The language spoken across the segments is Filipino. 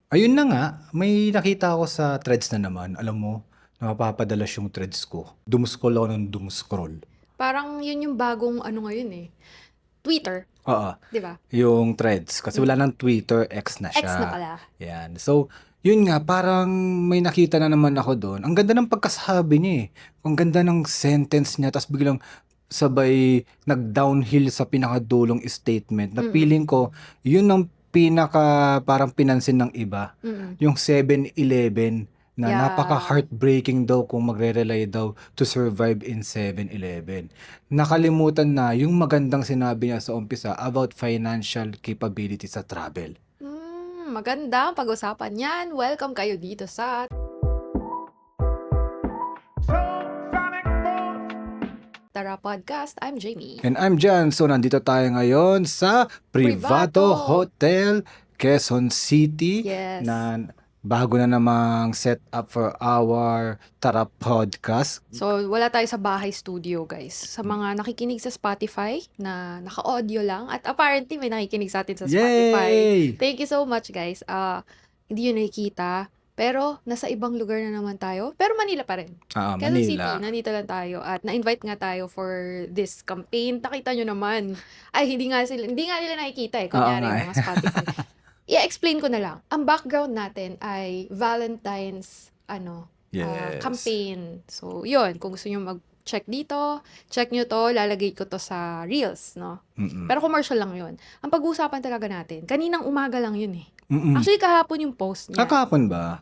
Ayun na nga, may nakita ako sa threads na naman. Alam mo, napapadalas yung threads ko. Doom-scroll ako ng doom-scroll. Parang yun yung bagong ano ngayon eh. Twitter, Oo, 'di ba? yung threads. Kasi wala Mm. ng Twitter, X na X na siya. pala. Yan. So, yun nga, parang may nakita na naman ako doon. Ang ganda ng pagkasabi niya eh. Ang ganda ng sentence niya. Tapos biglang sabay nag-downhill sa pinakadulong statement na Mm. feeling ko, yun ang pinaka parang pinansin ng iba. Mm. Yung 7-Eleven na Yeah. napaka-heartbreaking daw kung magre-rely daw to survive in 7-Eleven. Nakalimutan na yung magandang sinabi niya sa umpisa about financial capability sa travel. Maganda ang pag-usapan yan. Welcome kayo dito sa Tara Podcast. I'm Jamie. And I'm Jan. So, nandito tayo ngayon sa Privato Privato. Hotel, Quezon City, Yes. na bago na namang set up for our Tara Podcast. So, wala tayo sa bahay studio, guys. Sa mga nakikinig sa Spotify na naka-audio lang at apparently may nakikinig sa atin sa Spotify. Yay! Thank you so much, guys. Hindi yun nakikita, pero nasa ibang lugar na naman tayo. Pero Manila pa rin. Quezon City, Manila. nandito lang tayo at na-invite nga tayo for this campaign. Nakita nyo naman. Ay, hindi nga nila nakikita eh. Kunyari, nga eh. mga Spotify. I-explain ko na lang. Ang background natin ay Valentine's, Yes. campaign. So, yun. Kung gusto nyo mag-check dito, check nyo to. Lalagay ko to sa Reels, no? Mm-mm. Pero commercial lang yun. Ang pag-uusapan talaga natin, kaninang umaga lang yun eh. Mm-mm. Actually, kahapon yung post niya. Kakapon ba?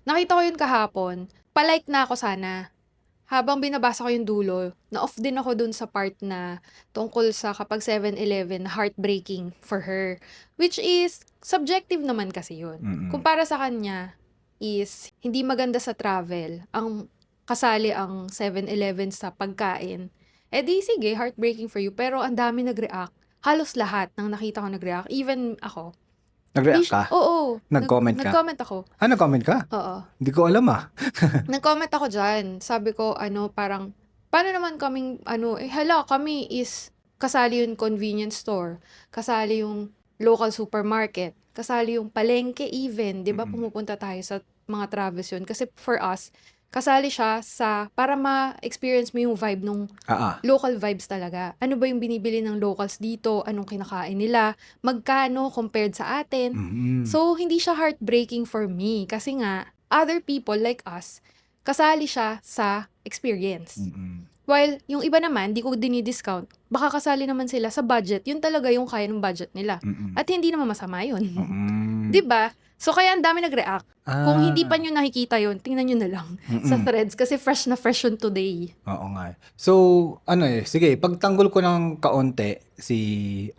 Nakita ko yun kahapon. Palike na ako sana. Habang binabasa ko yung dulo, na-off din ako dun sa part na tungkol sa kapag 7-Eleven, heartbreaking for her. Which is, subjective naman kasi yun. Mm-mm. Kung para sa kanya, is hindi maganda sa travel, ang kasali ang 7-Eleven sa pagkain. Eh di sige, heartbreaking for you. Pero ang dami nag-react. Halos lahat ng nakita ko nag-react. Even ako. Nag-react ka? Oo. Nag-comment ka? Nag-comment ako. Nag-comment ka? Oo. Hindi ko alam Nag-comment ako dyan. Sabi ko, parang, paano naman kaming, hala, kami is, kasali yung convenience store, kasali yung local supermarket, kasali yung palengke even, di ba pumupunta tayo sa mga travels yun? Kasi for us, kasali siya sa, para ma-experience mo yung vibe nung local vibes talaga. Ano ba yung binibili ng locals dito? Anong kinakain nila? Magkano compared sa atin? So, hindi siya heartbreaking for me. Kasi nga, other people like us, kasali siya sa experience. While yung iba naman, di ko dinidiscount, baka kasali naman sila sa budget. Yun talaga yung kaya ng budget nila. At hindi naman masama yun. Diba? So, kaya ang dami nag-react. Kung hindi pa nyo nakikita yun, tingnan nyo na lang sa threads kasi fresh na fresh yun today. Oo nga. So, sige, pagtanggol ko ng kaunti, si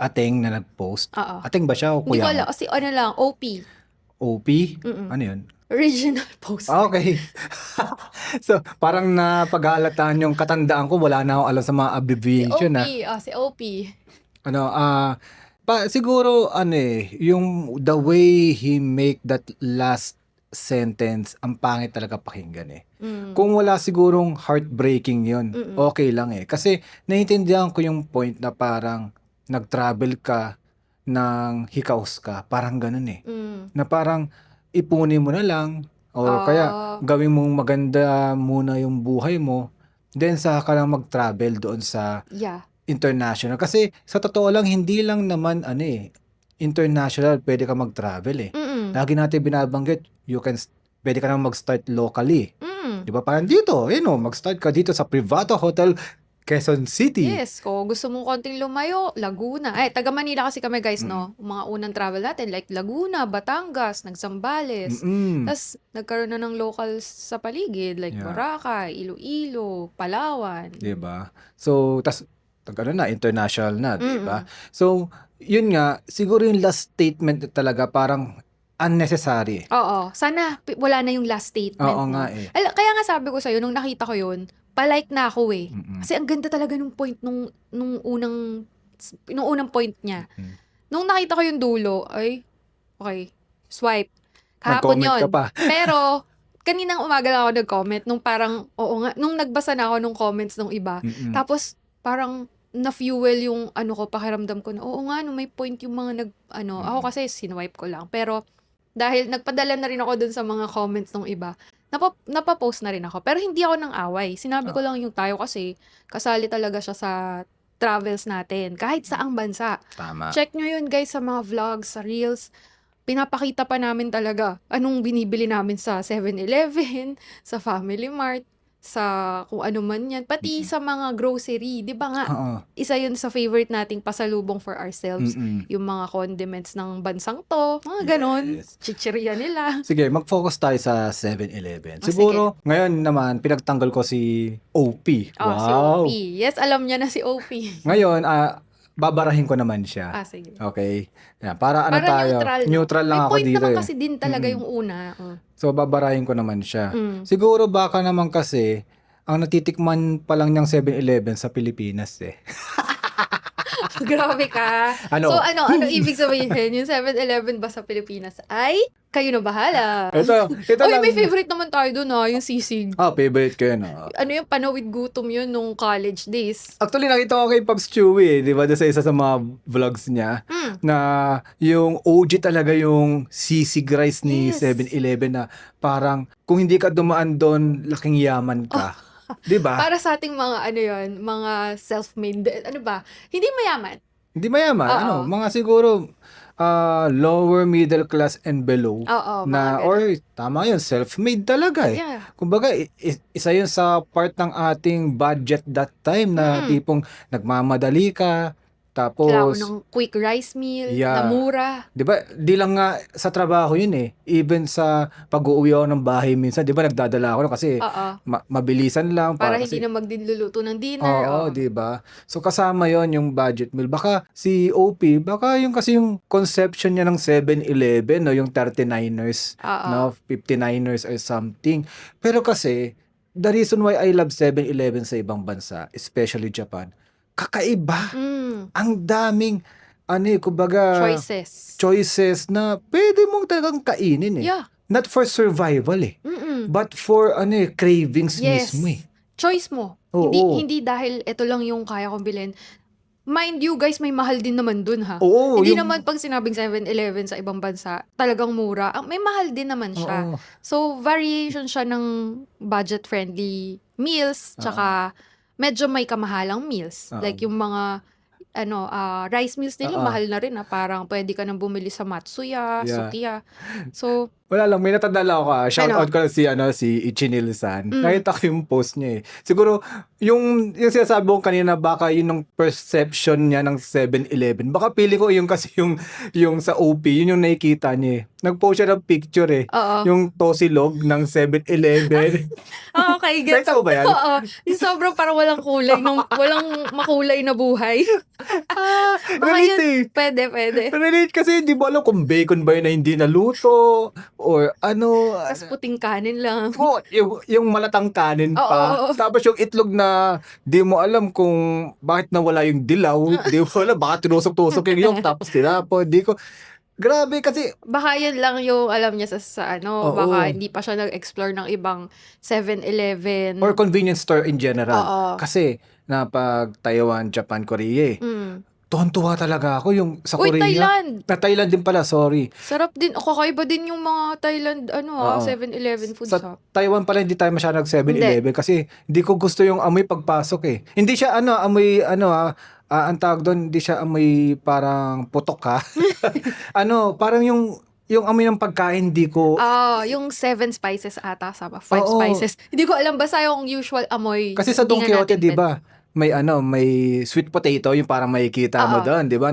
Ateng na nag-post. Oo. Ateng ba siya o Hindi ko kuya alam. mo? Kasi lang, OP. OP? Ano yun? Original post. Okay. So, parang napag-aalataan yung katandaan ko, wala na ako alam sa mga Si abbreviation OP. Si OP. Siguro yung the way he make that last sentence, ang pangit talaga pakinggan eh. Kung wala sigurong heartbreaking yun, okay lang eh. Kasi naiintindihan ko yung point na parang nag-travel ka ng hikaos ka, parang ganun eh. Na parang ipunin mo na lang or kaya gawin mong maganda muna yung buhay mo, then saka ka lang mag-travel doon sa international. Kasi sa totoo lang, hindi lang naman international pwede ka mag-travel eh. Lagi natin binabanggit, pwede ka naman mag-start locally. Di ba? Parang dito, mag-start ka dito sa Privato Hotel, Quezon City. Yes, kung gusto mong konting lumayo, Laguna. Taga Manila kasi kami guys, no? Mga unang travel natin, like Laguna, Batangas, Nagsambales. Tapos, nagkaroon na ng locals sa paligid, like Boracay, Iloilo, Palawan. Diba? So, tas international na, diba? So, yun nga, siguro yung last statement talaga parang unnecessary. Oo. Sana wala na yung last statement. Oo no? nga eh. Kaya nga sabi ko sa'yo, nung nakita ko yun, palike na ako eh. Kasi ang ganda talaga nung point nung unang point niya. Nung nakita ko yung dulo, ay, okay, swipe. Kahapon Nag-comment yun. ka pa. Pero, kaninang umaga lang ako nag-comment, nung parang, oo nga, nung nagbasa na ako nung comments ng iba, tapos, parang, na-fuel yung, pakiramdam ko na, oo nga, no, may point yung mga ako kasi, sinwipe ko lang. Pero, Dahil nagpadala na rin ako dun sa mga comments ng iba. Napapost na rin ako. Pero hindi ako ng away. Sinabi ko lang yung tayo kasi kasali talaga siya sa travels natin. Kahit saang bansa. Tama. Check nyo yun guys sa mga vlogs, sa reels. Pinapakita pa namin talaga anong binibili namin sa 7-Eleven, sa Family Mart, sa kung ano man yan. Pati sa mga grocery. Di ba nga? Oo. Isa yun sa favorite nating pasalubong for ourselves. Mm-mm. Yung mga condiments ng bansang to. Mga ganon. Yes. Chichirya nila. Sige, mag-focus tayo sa 7-Eleven. Oh, Siguro, ngayon naman, pinagtanggol ko si OP. Oh, si Wow! OP. Yes, alam niya na si OP. Ngayon, babarahin ko naman siya. Sige. Okay? Yan, para ano Para tayo? neutral. No? Neutral lang May ako point dito naman eh. kasi din talaga Mm-mm. yung una. So, babarahin ko naman siya. Mm. Siguro baka naman kasi, ang natitikman pa lang niyang 7-Eleven sa Pilipinas eh. Grabe ka. Ano? So, ano ibig sabihin? Yung 7-Eleven ba sa Pilipinas ay kayo na bahala. Ito Oy, lang. may favorite naman tayo dun yung sisig. Favorite ko yun. Ano yung panawid gutom yun nung college days. Actually, nakita ko kay Pops Chewy, di ba? Doon sa isa sa mga vlogs niya, na yung OG talaga yung sisig rice ni Yes. 7-Eleven na parang kung hindi ka dumaan doon, laking yaman ka. Di ba? Para sa ating mga ano yun, mga self-made, ano ba? Hindi mayaman. Hindi mayaman. Oo. Ano, mga siguro lower middle class and below. Oo, Na, mga or tama yun, self-made talaga eh. Yeah. Kumbaga, isa yun sa part ng ating budget that time na tipong nagmamadali ka, Kailangan tapos, ng quick rice meal, Yeah. na mura. di ba, di lang nga sa trabaho yun eh. Even sa pag-uwi ako ng bahay minsan, di ba, nagdadala ako nun kasi Oo. mabilisan lang. Para kasi, hindi na magdiluluto ng dinner. Oo, di ba? So kasama yon yung budget meal. Baka si OP, baka yung kasi yung conception niya ng 7-Eleven, no, yung 39ers, Oo. no, 59ers or something. Pero kasi the reason why I love 7-Eleven sa ibang bansa, especially Japan, kakaiba. Ang daming kumbaga choices na pwede mong talagang kainin eh. Yeah. Not for survival eh. But for cravings Yes. mismo eh. Choice mo. Oo. Hindi dahil ito lang yung kaya kong bilhin. Mind you guys, may mahal din naman dun ha. Oo, Hindi yung- naman pag sinabing 7-Eleven sa ibang bansa, talagang mura. May mahal din naman siya. Oo. So, variation siya ng budget-friendly meals, tsaka medyo may kamahalang meals. Oo. Like yung mga rice meals nila, Oo. mahal na rin parang pwede ka nang bumili sa Matsuya, Yeah. Sukiya. So, Wala lang, may natandala ako Shout Ano? out ko si Ichinil-san. Nakita ko yung post niya eh. Siguro, yung sinasabi ko kanina, baka yun ang perception niya ng 7-Eleven. Baka pili ko yung kasi yung sa OP, yun yung nakikita niya eh. Nag-post siya ng picture eh. oo. Yung tosilog ng 7-Eleven. Okay, gets. Nakita mo ba yan? Oo. Yung sobrang parang walang kulay, walang makulay na buhay. Baka Relate eh. Pwede. Relate kasi hindi mo alam kung bacon ba yun na hindi naluto or Tapos puting kanin lang. yung malatang kanin pa. Oo. Tapos yung itlog na di mo alam kung bakit nawala yung dilaw. Di mo alam, baka tinusok-tusok yung tapos tinapo. Grabe kasi, Baka yun lang yung alam niya sa Oo. baka hindi pa siya nag-explore ng ibang 7-Eleven. or convenience store in general. Oo. Kasi, pag Taiwan, Japan, Korea tuwan-tuwa talaga ako yung sa Uy, Korea. Thailand! Thailand din pala, sorry. Sarap din. Kakaiba din yung mga Thailand, Oo. 7-Eleven food Sa shop. Taiwan pala hindi tayo masyadong 7-Eleven kasi hindi ko gusto yung amoy pagpasok eh. Hindi siya amoy ang tawag doon, hindi siya amoy parang putok ha. Parang yung amoy ng pagkain hindi ko Yung 7 spices ata, 5 Oo. spices. Hindi ko alam, basta yung usual amoy. kasi sa Don hindi nga Quixote, natin 'di ba? May sweet potato yung parang makikita mo Oo. doon, 'di ba?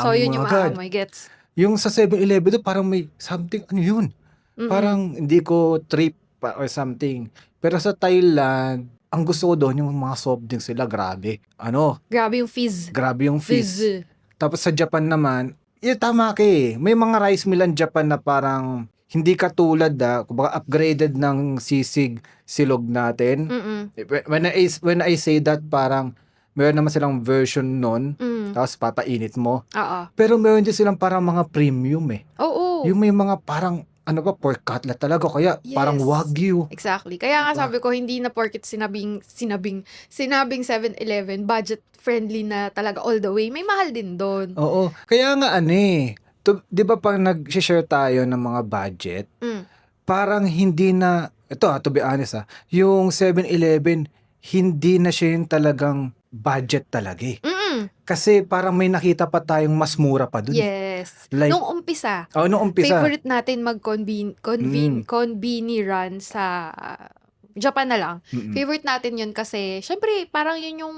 So, yun yung agad. maamoy, gets. Yung sa 7-Eleven doon parang may something yun. Parang hindi ko trip or something. Pero sa Thailand, ang gusto ko doon yung mga soft drinks sila, grabe. Grabe yung fizz. Grabe yung fizz. Tapos sa Japan naman, tama ka eh. May mga rice mill ang Japan na parang hindi katulad kumbaga upgraded ng sisig silog natin. When I say that, parang meron naman silang version nun, tapos papainit mo. Oo. Pero meron din silang parang mga premium eh. Oo. Yung may mga parang pork cutlet talaga, kaya Yes. parang wagyu. Exactly. Kaya nga Diba? sabi ko, hindi na porket sinabing 7-Eleven, budget friendly na talaga all the way. May mahal din doon. Oo. Kaya nga 'Di ba pag nag-share tayo ng mga budget, Mm. parang hindi na, ito to be honest yung 7-Eleven, hindi na siya yung talagang budget talaga eh. Mm. Kasi parang may nakita pa tayong mas mura pa dun. Yes. Like, Nung umpisa, nung umpisa. favorite natin conveni run sa Japan na lang. Mm-mm. Favorite natin yun kasi, syempre, parang yun yung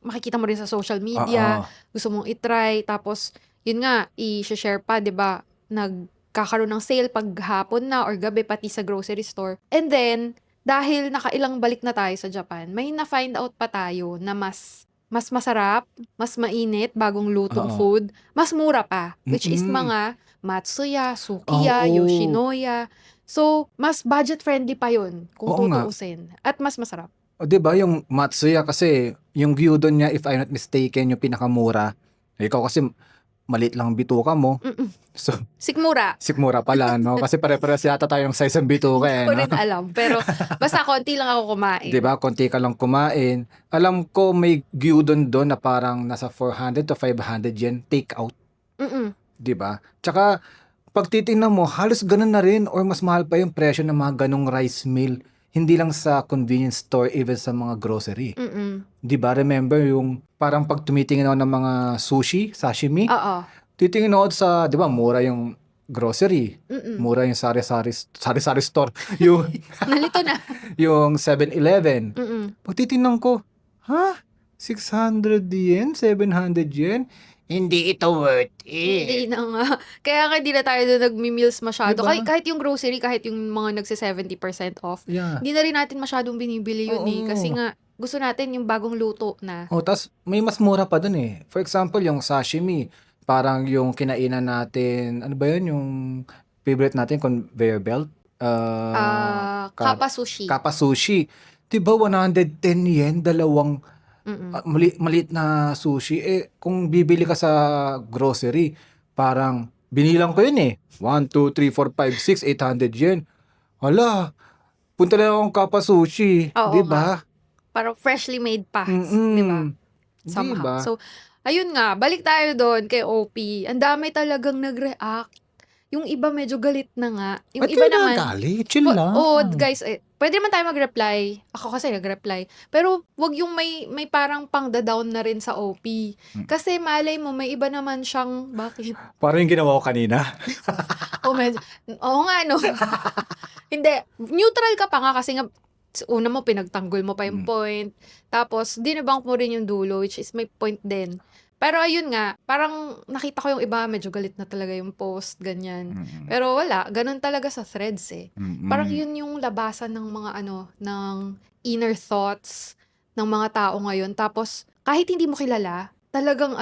makikita mo rin sa social media, Oo. gusto mong itry, tapos, yun nga, i-share pa, 'di ba? Nagkakaroon ng sale pag hapon na or gabi, pati sa grocery store. And then, dahil nakailang balik na tayo sa Japan, may na-find out pa tayo na mas masarap, mas mainit, bagong lutong Oo. food, mas mura pa, which is Mm-mm. mga Matsuya, Sukiya, Oo. Yoshinoya. So, mas budget-friendly pa yun, kung Oo nga. tutuusin. At mas masarap. O, 'di ba yung Matsuya kasi, yung gyudon niya, if I'm not mistaken, yung pinakamura. Ikaw kasi maliit lang ang bituka mo. Mm-mm. So, Sikmura. sikmura pala, no? Kasi pare-parehas yata tayo ng size ng bituka Hindi ko no? rin alam. Pero, basta konti lang ako kumain. 'Di ba? Konti ka lang kumain. Alam ko may gyudon doon na parang nasa 400 to 500 yen take out, Mm-mm. 'di ba? Tsaka pag titingnan mo, halos ganun na rin or mas mahal pa yung presyo ng mga ganong rice meal. Hindi lang sa convenience store, even sa mga grocery. Mm-mm. 'Di ba? Remember yung parang pag tumitingin ako ng mga sushi, sashimi, Oo. titingin ako sa, 'di ba, mura yung grocery, Mm-mm. mura yung sari-sari store, yung Nalito na. yung 7-Eleven. Mm-mm. Pag titingnan ko, 600 yen, 700 yen, hindi ito worth Hindi it. na nga. Kaya nga hindi na tayo doon nagmi-meals masyado. Diba? Kahit yung grocery, kahit yung mga nagsi 70% off, Yeah. hindi na rin natin masyadong binibili yun Oo. Kasi nga, gusto natin yung bagong luto na. Tas may mas mura pa dun eh. For example, yung sashimi, parang yung kinainan natin, ano ba yun, yung favorite natin, conveyor belt? Kappa sushi. Kappa sushi. Diba 110 yen, dalawang Mm-mm. maliit na sushi. Kung bibili ka sa grocery, parang binilang ko yun eh. 1, 2, 3, 4, 5, 6, 800 yen. Hala, punta lang akong Kappa sushi. Oo Diba? Parang freshly made pa. Mm-mm. Di ba? Somehow. Diba? So, ayun nga, balik tayo doon kay OP. Ang dami talagang nag-react. Yung iba medyo galit na nga. Yung Ba't iba yun naman, galit? Chill lang. guys, pwede naman tayo mag-reply. Ako kasi nag-reply. Pero wag yung may parang pang-down na rin sa OP. Kasi malay mo, may iba naman siyang, bakit? Parang yung ginawa ko kanina. Oo nga, no? Hindi, neutral ka pa nga kasi nga, una mo, pinagtanggol mo pa yung point. Tapos, dinabang mo rin yung dulo, which is may point din. Pero ayun nga, parang nakita ko yung iba, medyo galit na talaga yung post, ganyan. Pero wala, ganun talaga sa threads eh. Parang yun yung labasan ng mga ng inner thoughts ng mga tao ngayon. Tapos, kahit hindi mo kilala, talagang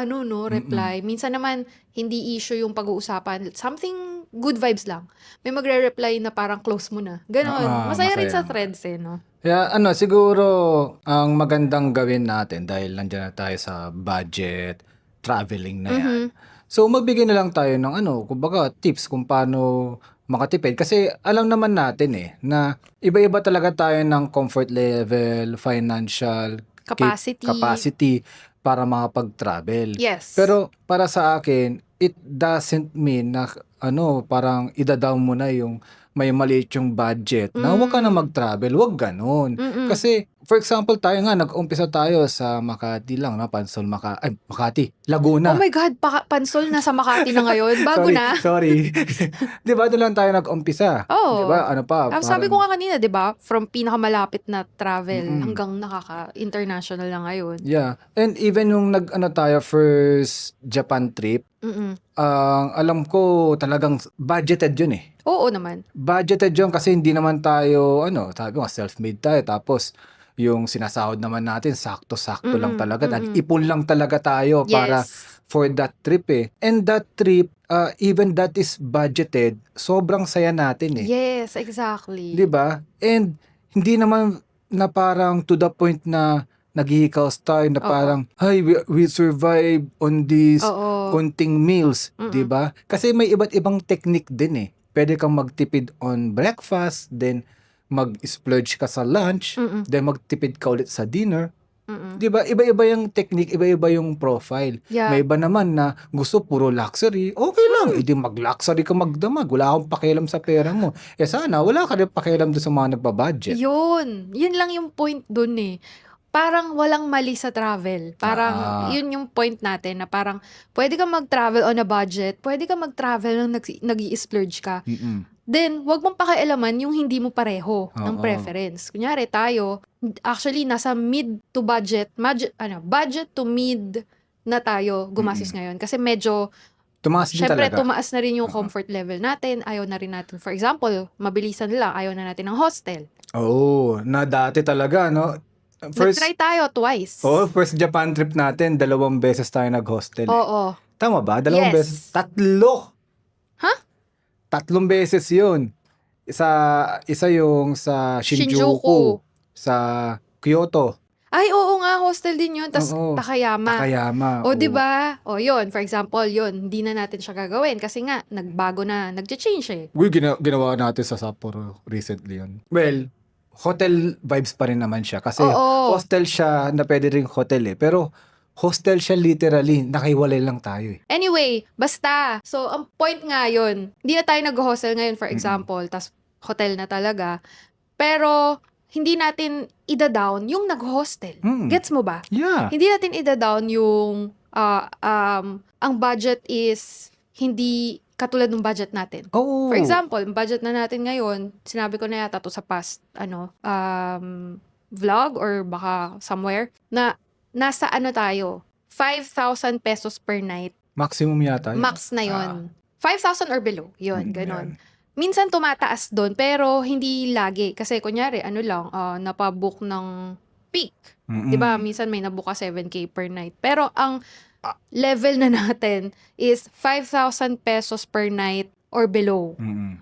reply. Minsan naman, hindi issue yung pag-uusapan. Something good vibes lang. May magre-reply na parang close mo na. Ganon. Masaya rin sa masaya. threads eh, no? Kaya siguro ang magandang gawin natin dahil nandiyan na tayo sa budget, traveling na yan. So magbigay na lang tayo ng kumbaga tips kung paano makatipid. Kasi alam naman natin na iba-iba talaga tayo ng comfort level, financial capacity para makapag-travel. Yes. Pero para sa akin, it doesn't mean na parang ida-down mo na yung may maliit yung budget na huwag ka na mag-travel, huwag ganun. Kasi, for example, tayo nga, nag-umpisa tayo sa Makati lang, Pansol, Makati, Laguna. Oh my God, Pansol na sa Makati na ngayon. Bago na. Sorry. Di ba, doon lang tayo nag-umpisa? Oo. Di ba, Sabi ko nga kanina, di ba, from pinakamalapit na travel hanggang nakaka-international na ngayon. Yeah. And even yung tayo, first Japan trip, alam ko talagang budgeted yun eh. Oo naman. Budgeted yun kasi hindi naman tayo, sabi ko, self-made tayo. Tapos, yung sinasahod naman natin, sakto-sakto lang talaga. Ipon lang talaga tayo para for that trip eh. And that trip, even that is budgeted, sobrang saya natin eh. Yes, exactly. 'Di ba? And hindi naman na parang to the point na naghihikaws tayo na parang, ay, we survive on these konting meals, 'di ba? Kasi may iba't ibang technique din eh. Pwede kang magtipid on breakfast, then mag-splurge ka sa lunch, then magtipid ka ulit sa dinner, Mm. 'Di ba? Iba-iba yung technique, iba-iba yung profile. Yeah. May iba naman na gusto puro luxury. Okay lang, edi mag-luxury ka magdamag. Wala akong pakialam sa pera mo. Sana wala ka rin pakialam doon sa mga nagba-budget. Yun lang yung point dun eh. Parang walang mali sa travel. Parang yun yung point natin na parang pwede ka mag-travel on a budget, pwede ka mag-travel nang nag-i-splurge ka. Then, wag mong pakialaman yung hindi mo pareho ng preference. Kunyari tayo, actually nasa mid to budget to mid na tayo gumastos ngayon. Kasi medyo, Tumaas din syempre, talaga. tumaas na rin yung comfort level natin. Ayaw na rin natin, for example, mabilisan lang, ayaw na natin ng hostel. Oo, na dati talaga, no? Nag-try tayo twice. First Japan trip natin, 2 beses tayo nag-hostel. Oo. Tama ba? 2 Yes. beses? 3! Ha? 3 beses yun. Isa yung sa Shinjuku, sa Kyoto. Ay, oo nga, hostel din yun. Tapos Oo. Takayama. Takayama. O, di ba? O, yun. For example, yun. Hindi na natin siya gagawin. Kasi nga, nagbago na. Nag-change eh. Uy, ginawa natin sa Sapporo recently yun. Well, hotel vibes pa rin naman siya. Kasi Oo. hostel siya na pwede rin hotel eh. Pero hostel siya literally. Nakaiwalay lang tayo eh. Anyway, basta. So, ang point nga yun. Hindi na tayo nag-hostel ngayon, for example. Tas hotel na talaga. Pero, hindi natin ida-down yung nag-hostel. Gets mo ba? Yeah. Hindi natin ida-down yung ang budget is hindi katulad ng budget natin. Oh. For example, ang budget na natin ngayon, sinabi ko na yata to sa past vlog or baka somewhere, na nasa tayo, 5,000 pesos per night. Maximum yata. Max na yon. 5,000 or below. Yun, ganon. Yan. Minsan tumataas doon, pero hindi lagi. Kasi kunyari, napabook ng peak. Diba? Minsan may nabook ka 7K per night. Pero ang level na natin is 5,000 pesos per night or below.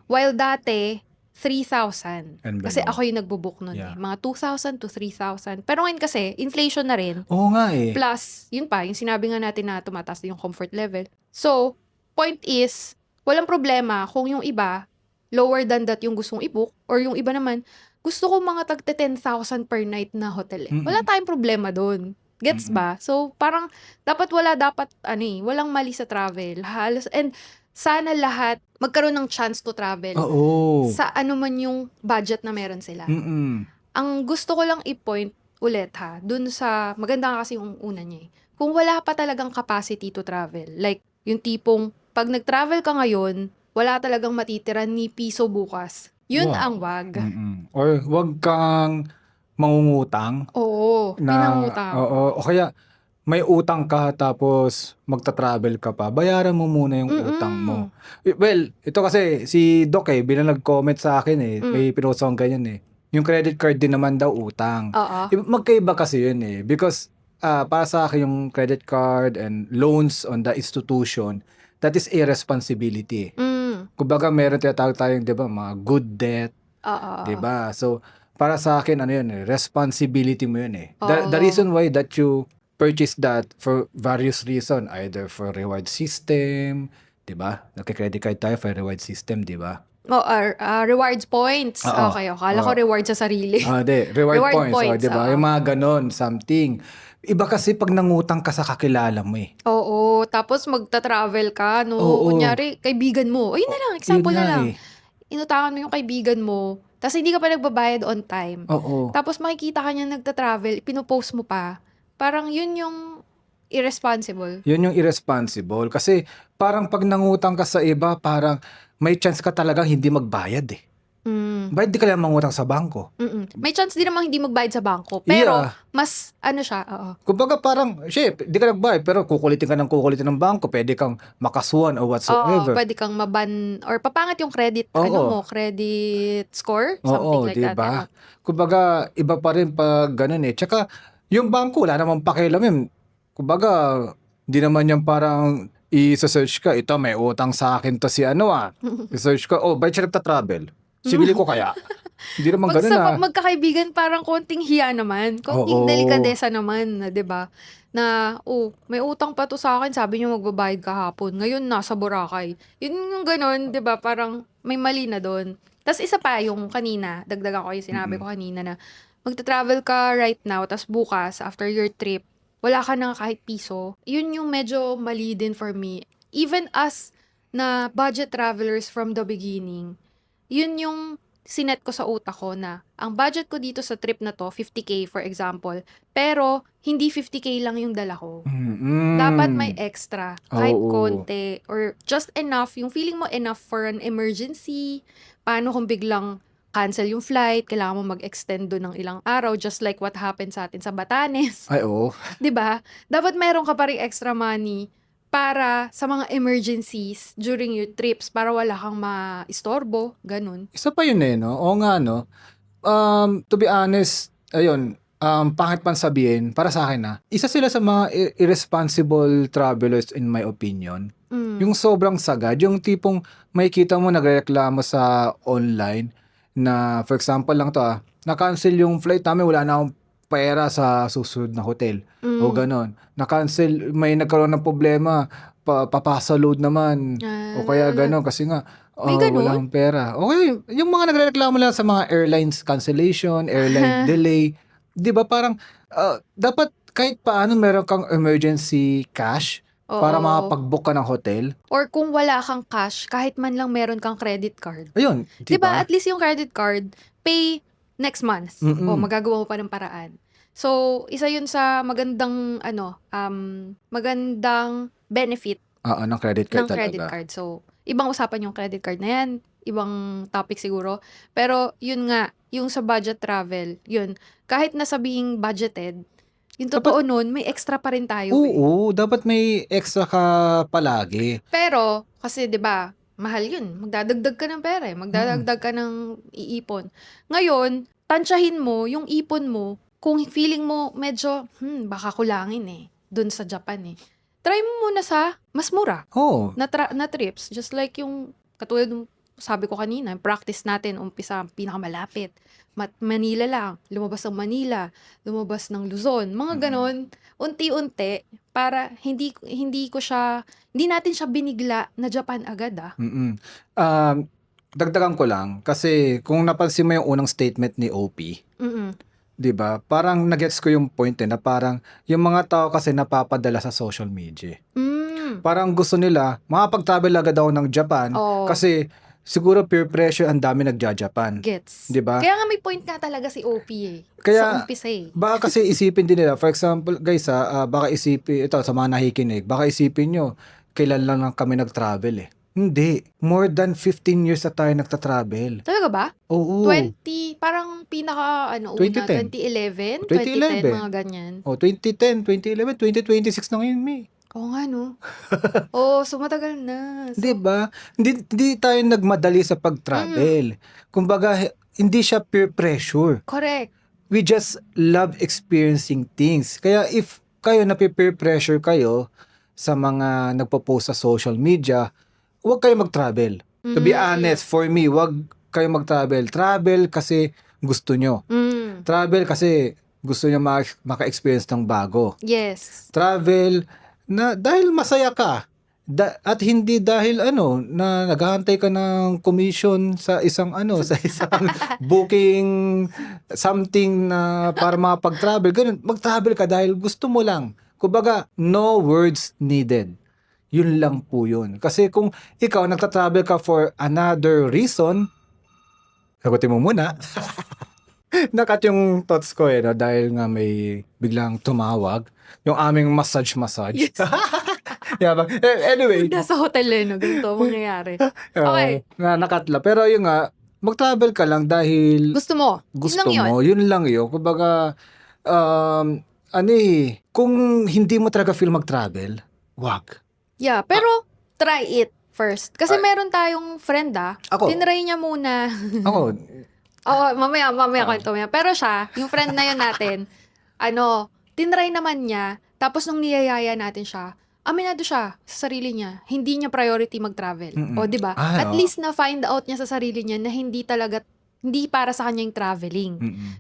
While dati, 3,000. And Kasi below. ako yung nagbo-book nun Yeah. Mga 2,000 to 3,000. Pero ngayon kasi, inflation na rin. Oo nga eh. Plus, yun pa, yung sinabi nga natin na tumataas yung comfort level. So, point is, walang problema kung yung iba, lower than that yung gustong i-book, or yung iba naman, gusto ko mga tagte 10,000 per night na hotel eh. Wala tayong problema doon. Gets ba? So, parang, walang mali sa travel. Halos, and sana lahat magkaroon ng chance to travel. Oo. Sa ano man yung budget na meron sila. Ang gusto ko lang i-point ulit dun sa, maganda nga kasi yung una niya eh. Kung wala pa talagang capacity to travel, like, yung tipong, pag nag-travel ka ngayon, wala talagang matitira ni piso bukas. Yun ang wag. Or wag kang mangungutang. Oo, pinangutang. Oo. O kaya, may utang ka tapos magta-travel ka pa, bayaran mo muna yung utang mo. Well, ito kasi, si Doc bilang nag-comment sa akin may pinost akong ganyan Yung credit card din naman daw utang. Oo. Magkaiba kasi yun because para sa akin yung credit card and loans on the institution, that is a responsibility. Kumbaga meron tinatawag tayong, 'di ba, mga good debt, Oo. 'di ba? So para sa akin responsibility mo yun The reason why that you purchase that for various reason, either for reward system, 'di ba? Nagka-credit card tayo for reward system, 'di ba? Rewards points. Oo. Okay, akala ko reward sa sarili. Reward Reward points, points, 'di ba? oo. Yung mga ganon, something. Iba kasi pag nangutang ka sa kakilala mo Oo, tapos magta-travel ka, no? Oo. Kunyari, kaibigan mo. Ayun na lang, example Yun na nga lang. Inutangan mo yung kaibigan mo, tapos hindi ka pa nagbabayad on time. Oo. Tapos makikita ka niya nagta-travel, pinopost mo pa. Parang yun yung irresponsible. Yun yung irresponsible. Kasi parang pag nangutang ka sa iba, parang may chance ka talagang hindi magbayad Bakit di ka lang mangutang sa bangko? May chance din namang hindi magbayad sa bangko. Pero, Yeah. mas, siya, oo. Kumbaga parang, di ka nagbayad, pero kukulitin ng bangko, pwede kang makasuhan or Oo, whatsoever. pwede kang maban, or papangat yung credit, Oo. credit score, something Oo, like di that. ba? Kumbaga, iba pa rin pag ganun Tsaka, yung bangko, wala namang pakialam yun. Kumbaga, di naman yan parang i-search ka, ito may utang sa akin to si i-search ka, ba't siya nagta-travel? Sibili ko kaya? Hindi naman Pag ganun sa magkakaibigan, parang konting hiya naman. Konting Oo. delikadesa naman, di ba? Na, may utang pa to sa akin, sabi niyo magbabayad kahapon. Ngayon, nasa Boracay. Yun yung ganun, di ba? Parang may mali na doon. Tapos isa pa yung kanina, dagdagan ko yung sinabi ko kanina na, magta-travel ka right now, tas bukas, after your trip, wala ka na kahit piso, yun yung medyo mali din for me. Even us na budget travelers from the beginning, yun yung sinet ko sa utak ko na ang budget ko dito sa trip na to, 50K for example, pero hindi 50K lang yung dala ko. Dapat may extra, kahit Oo. konti, or just enough, yung feeling mo enough for an emergency. Paano kung biglang cancel yung flight, kailangan mo mag-extend doon ng ilang araw, just like what happened sa atin sa Batanes. Ay, oo. 'Di ba? Dapat meron ka pa ring extra money para sa mga emergencies during your trips, para wala kang maistorbo, ganun. Isa pa yun no? Oo nga, no? To be honest, ayun, pangit man sabihin, para sa akin isa sila sa mga irresponsible travelers in my opinion. Yung sobrang sagad, yung tipong makikita mo nagrereklamo sa online na, for example lang to na-cancel yung flight namin, wala na akong pera sa susunod na hotel. O ganon. Na-cancel, may nagkaroon ng problema, papasa load naman. O kaya ganon, kasi nga, May ganun? walang pera. Okay, yung mga nagrereklamo lang sa mga airlines cancellation, airline delay, di ba parang, dapat kahit paano meron kang emergency cash para Oo. makapag-book ka ng hotel. Or kung wala kang cash, kahit man lang meron kang credit card. Ayun, di Diba? ba? At least yung credit card, pay next month. O magagawa mo pa ng paraan. So, isa yun sa magandang, magandang benefit Oo, ng credit card ng credit talaga. card. So, ibang usapan yung credit card na yan. Ibang topic siguro. Pero, yun nga, yung sa budget travel, yun, kahit nasabing budgeted, yung totoo nun, may extra pa rin tayo eh. Oo, dapat may extra ka palagi. Pero, kasi 'di ba, mahal 'yun. Magdadagdag ka ng pera, magdadagdag ka ng iipon. Ngayon, tantsahin mo yung ipon mo kung feeling mo medyo, baka kulangin eh, dun sa Japan eh. Try mo muna sa mas mura Oo. na trips. Just like yung, katulad ng sabi ko kanina, practice natin, umpisa, pinakamalapit. Manila lang, lumabas ng Manila, lumabas ng Luzon, mga ganon, unti-unti, para hindi natin siya binigla na Japan agad Dagdagan ko lang kasi kung napansin mo yung unang statement ni OP, 'di ba? Parang nagets ko yung point na parang yung mga tao kasi napapadala sa social media. Parang gusto nila makapag-travel agad ako ng Japan Oo. kasi siguro peer pressure, ang dami nagja-Japan. Gets. 'Di ba? Kaya nga may point nga talaga si OP eh. Kaya, sa umpisa eh. Baka kasi isipin din nila, for example, guys baka isipin, ito sa mga nakikinig, baka isipin nyo, kailan lang kami nag-travel eh. Hindi. More than 15 years na tayo nagta-travel. Talaga ba? Oo. 20, parang pinaka, una, 2010. 2011, 2011. 2010, mga ganyan. 2010, 2011, 2026 na ngayon, May. Oo nga, no? Oo, so matagal na. So, 'Di ba? Hindi tayo nagmadali sa pag-travel. Kumbaga, hindi siya peer pressure. correct. We just love experiencing things. Kaya if kayo peer pressure kayo sa mga nagpo-post sa social media, huwag kayo mag-travel. To be honest, for me, huwag kayo mag-travel. Travel kasi gusto nyo. Travel kasi gusto nyo maka-experience ng bago. Yes. Travel na dahil masaya ka. At hindi dahil na naghahantay ka ng commission sa isang sa isang booking something na para makapag-travel. Ganun, mag-travel ka dahil gusto mo lang. Kumbaga, no words needed. Yun lang po yun. Kasi kung ikaw nagta-travel ka for another reason, sagutin mo muna. Nakat yung thoughts ko no, dahil nga may biglang tumawag. Yung aming massage. Yes. Yeah, anyway. Nasa hotel no, ganito mangyayari. Okay. Nakatla. Pero yung nga, mag-travel ka lang dahil Gusto mo. gusto Yun lang mo. Yun lang yun. Kumbaga, kung hindi mo talaga feel mag-travel, wag. Yeah, pero try it first. Kasi meron tayong friend Ako. tinry niya muna. Ako, Oo, mamaya kwento mo yan. Pero siya, yung friend na yun natin, tinry naman niya, tapos nung niyayaya natin siya, aminado siya sa sarili niya, hindi niya priority mag-travel. O, di ba? At least na-find out niya sa sarili niya na hindi para sa kanya yung traveling.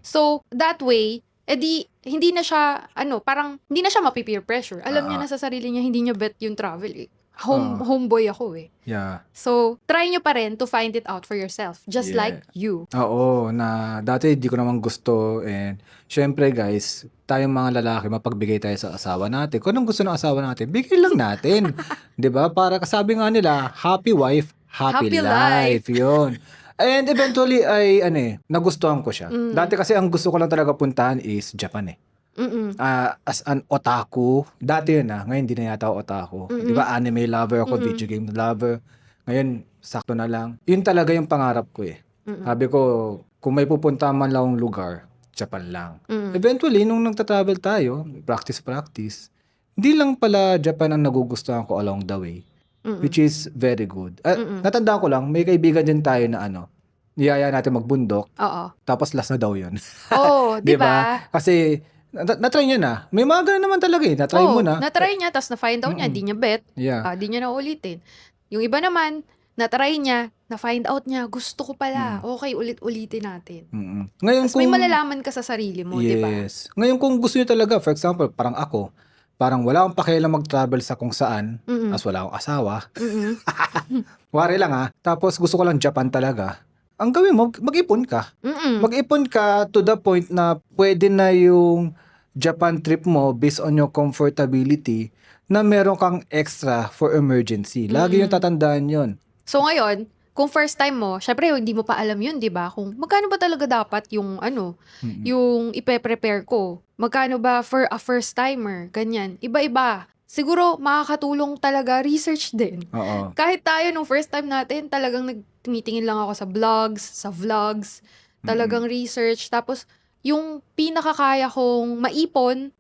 So, that way, hindi na siya, parang, hindi na siya mapipeer pressure. Alam niya na sa sarili niya, hindi niya bet yung travel eh. homeboy ako eh. Yeah. So, try nyo pa rin to find it out for yourself. Just Yeah. like you. Oo, na dati di ko naman gusto, and syempre guys, tayong mga lalaki, mapagbigay tayo sa asawa natin. Kung anong gusto ng asawa natin, bigay lang natin. 'Di ba? Para sabi nga nila, happy wife, happy Happy life. Yun. And eventually ay nagustuhan ko siya. Dati kasi ang gusto ko lang talaga puntahan is Japan eh. As an otaku, dati yun ngayon hindi na yata ako otaku. Di ba, anime lover ako, video game lover. Ngayon, sakto na lang. Yun talaga yung pangarap ko eh. Sabi ko, kung may pupunta man lang lugar, Japan lang. Eventually, nung nagta-travel tayo, practice, hindi lang pala Japan ang nagugustuhan ko along the way. Which is very good. Natandaan ko lang, may kaibigan din tayo na niyaya natin magbundok, Oo. tapos last na daw yun. Oo, di ba? Kasi, na-try niya na. May mga ganun naman talaga eh. Na-try mo na. Na-try niya, tapos na-find out niya, di niya bet. Yeah. Di niya na ulitin. Yung iba naman, na-try niya, na-find out niya, gusto ko pala. Okay, ulit-ulitin natin. Ngayon Tapos may malalaman ka sa sarili mo, di ba? Yes. Ngayon kung gusto niyo talaga, for example, parang ako, parang wala akong pakialam mag-travel sa kung saan, as wala akong asawa. Wari lang Tapos gusto ko lang Japan talaga. Ang gawin mo, mag-ipon ka. Mag-ipon ka to the point na pwede na yung Japan trip mo based on your comfortability na meron kang extra for emergency. Lagi yung tatandaan yun. So ngayon, kung first time mo, syempre hindi mo pa alam yun, di ba? Kung magkano ba talaga dapat yung yung ipe-prepare ko. Magkano ba for a first timer? Ganyan. Iba-iba. Siguro makakatulong talaga research din. Oo. Kahit tayo nung first time natin, talagang tumitingin lang ako sa vlogs, talagang research. Tapos, yung pinakakaya kong maipon,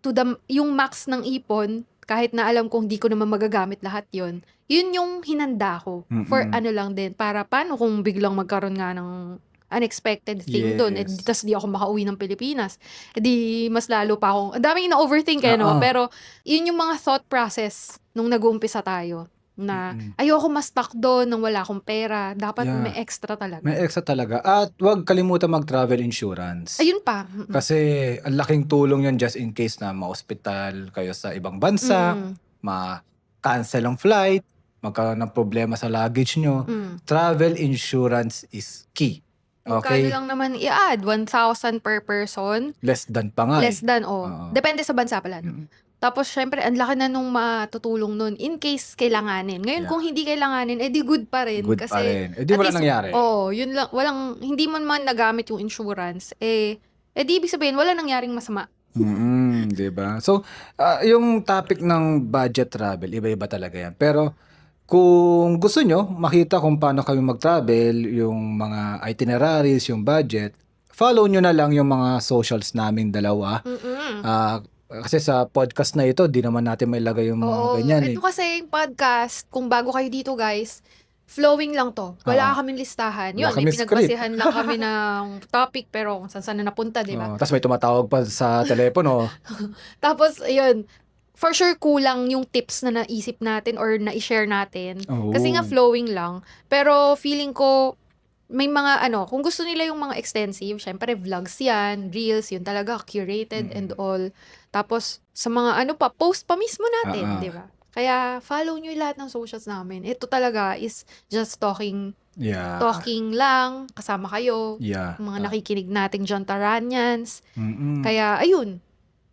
yung max ng ipon, kahit na alam kong di ko naman magagamit lahat yun yung hinanda ko. For lang din, para paano kung biglang magkaroon nga ng unexpected thing doon. Tapos di ako makauwi ng Pilipinas. Di mas lalo pa akong, ang daming na-overthink pero yun yung mga thought process nung nag-uumpisa tayo. Na ayoko ma-stuck doon nang wala akong pera. Dapat may extra talaga. May extra talaga. At huwag kalimutan mag-travel insurance. Ayun pa. Kasi ang laking tulong yun just in case na ma-hospital kayo sa ibang bansa, ma-cancel ang flight, magkaroon ng problema sa luggage nyo. Travel insurance is key. Okay. Kano lang naman i-add? 1,000 per person? Less than pa nga. Less than, Depende sa bansa pala. Tapos, syempre, ang laki na nung matutulong nun in case kailanganin. Ngayon, kung hindi kailanganin, edi good pa rin. Good kasi, pa rin. Edi wala nangyari. Yun lang. Hindi man nagamit yung insurance. Edi ibig sabihin, wala nangyaring masama. Diba? So, yung topic ng budget travel, iba-iba talaga yan. Pero, kung gusto nyo makita kung paano kami mag-travel, yung mga itineraries, yung budget, follow nyo na lang yung mga socials namin dalawa. Kasi sa podcast na ito, di naman natin mailagay yung mga ganyan. Ito kasi yung podcast, kung bago kayo dito guys, flowing lang to. Wala kaming listahan. Yun, may pinagbasihan lang kami ng topic, pero kung saan na napunta, di ba? Tapos may tumatawag pa sa telepono. Tapos, yun, for sure kulang yung tips na naisip natin or na-share natin. Kasi nga flowing lang. Pero feeling ko, may mga kung gusto nila yung mga extensive, syempre vlogs yan, reels, yun talaga, curated and all. Tapos, sa mga post pa mismo natin, di ba? Kaya, follow nyo yung lahat ng socials namin. Ito talaga is just talking lang, kasama kayo, mga nakikinig nating Jantaranians. Kaya, ayun.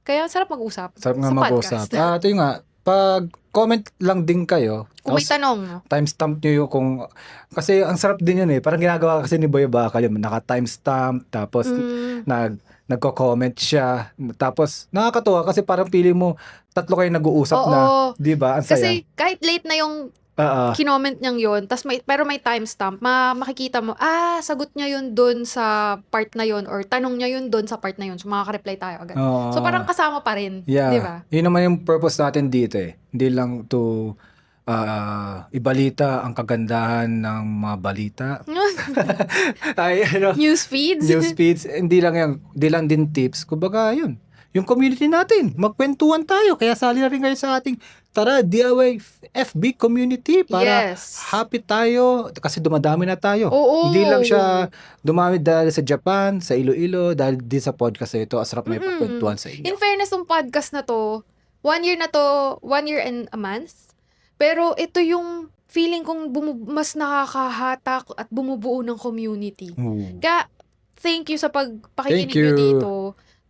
Kaya, sarap mag-usap. Sarap nga sa mag-usap. podcast. Ito yung pag comment lang din kayo. Kung may tanong. Timestamp nyo yung kasi ang sarap din yun parang ginagawa kasi ni Boy Bakal yun, naka-timestamp, tapos nagko-comment siya. Tapos, nakakatuwa kasi parang pili mo, tatlo kayo nag-uusap na. Di ba? Ang saya. Kasi kahit late na yung kinoment niyang yun, pero may timestamp, makikita mo, sagot niya yun dun sa part na yun, or tanong niya yun dun sa part na yun. So, makaka-reply tayo agad. So, parang kasama pa rin. Yeah. Di ba? Yun naman yung purpose natin dito Hindi lang to ibalita ang kagandahan ng mga balita. News feeds. Hindi lang din tips. Kumbaga, yun. Yung community natin, magkwentuhan tayo. Kaya sali na rin kayo sa ating DIY FB community para happy tayo kasi dumadami na tayo. Hindi lang siya dumami dahil sa Japan, sa Iloilo, dahil din sa podcast na ito. Asarap may pagkwentuhan sa inyo. In fairness, yung podcast na to, 1 year and a month. Pero ito yung feeling kong mas nakakahatak at bumubuo ng community. Oo. Kaya, thank you sa Thank pagpakikinig nyo you. dito.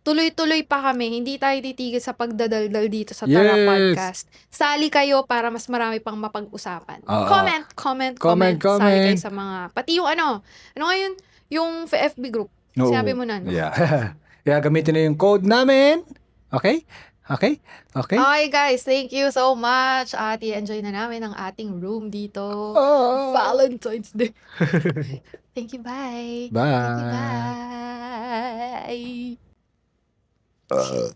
Tuloy-tuloy pa kami. Hindi tayo titigil sa pagdadaldal dito sa Tara Yes. Podcast. Sali kayo para mas marami pang mapag-usapan. Oo. Comment. Comment, Sali kayo comment. sa mga, pati yung ano ngayon, yung FB group. Oo. Sinabi mo na, no? Yeah. Kaya gamitin na yung code namin. Okay? Okay? Okay? Okay, guys. Thank you so much. At i-enjoy na namin ang ating room dito. Oh. Valentine's Day. Thank you, bye. Bye. Thank you, bye.